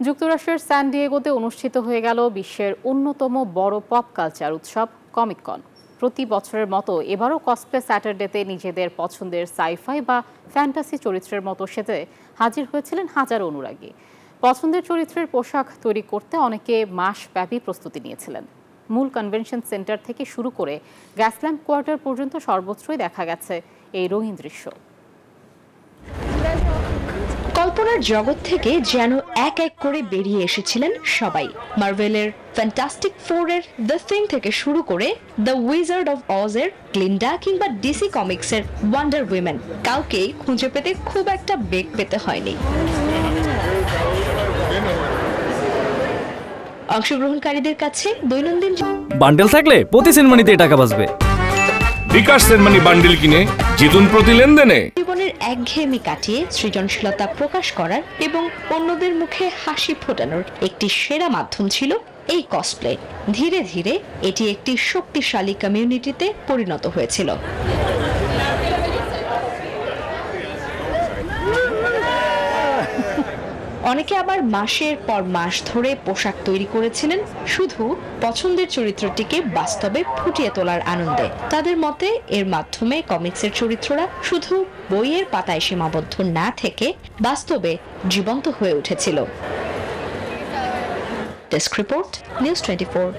যুক্তরাষ্ট্রের স্যান ডিয়েগোতে অনুষ্ঠিত হয়ে গেল বিশ্বের অন্যতম বড় পপ কালচার উৎসব কমিক কন। প্রতি বছরের মতো এবারও কসপ্লে স্যাটারডেতে নিজেদের পছন্দের সাইফাই বা ফ্যান্টাসি চরিত্রের মতো সেজে হাজির হয়েছিলেন হাজারো অনুরাগী। পছন্দের চরিত্রের পোশাক তৈরি করতে অনেকে মাসব্যাপী প্রস্তুতি নিয়েছিলেন। মূল কনভেনশন সেন্টার থেকে শুরু করে গ্যাসল্যাম্প কোয়ার্টার পর্যন্ত সর্বত্রই দেখা গেছে এই রঙিন দৃশ্য। কল্পনার জগৎ থেকে যেন এক এক করে বেরিয়ে এসেছিলেন সবাই। মার্ভেলের ফ্যান্টাস্টিক ফোরের দ্য থিং থেকে শুরু করে দ্য উইজার্ড অফ অজের গ্লিন্ডা কিংবা ডিসি কমিক্সের ওয়ান্ডার উইমেন, কাউকেই খুঁজে পেতে খুব একটা বেগ পেতে হয়নি। অংশগ্রহণকারীদের কাছে দৈনন্দিন বান্ডেল থাকলে প্রতি সেনমানিতে টাকা বাঁচবে। বিকাশ সেনমানি বান্ডেল কিনে জিতুন প্রতি লেনদেনে। জীবনের একঘেয়েমি কাটিয়ে সৃজনশীলতা প্রকাশ করার এবং অন্যদের মুখে হাসি ফোটানোর একটি সেরা মাধ্যম ছিল এই কসপ্লে। ধীরে ধীরে এটি একটি শক্তিশালী কমিউনিটিতে পরিণত হয়েছিল। অনেকে আবার মাসের পর মাস ধরে পোশাক তৈরি করেছিলেন শুধু পছন্দের চরিত্রটিকে বাস্তবে ফুটিয়ে তোলার আনন্দে। তাদের মতে এর মাধ্যমে কমিক্সের চরিত্ররা শুধু বইয়ের পাতায় সীমাবদ্ধ না থেকে বাস্তবে জীবন্ত হয়ে উঠেছিল। Desk report, news 24।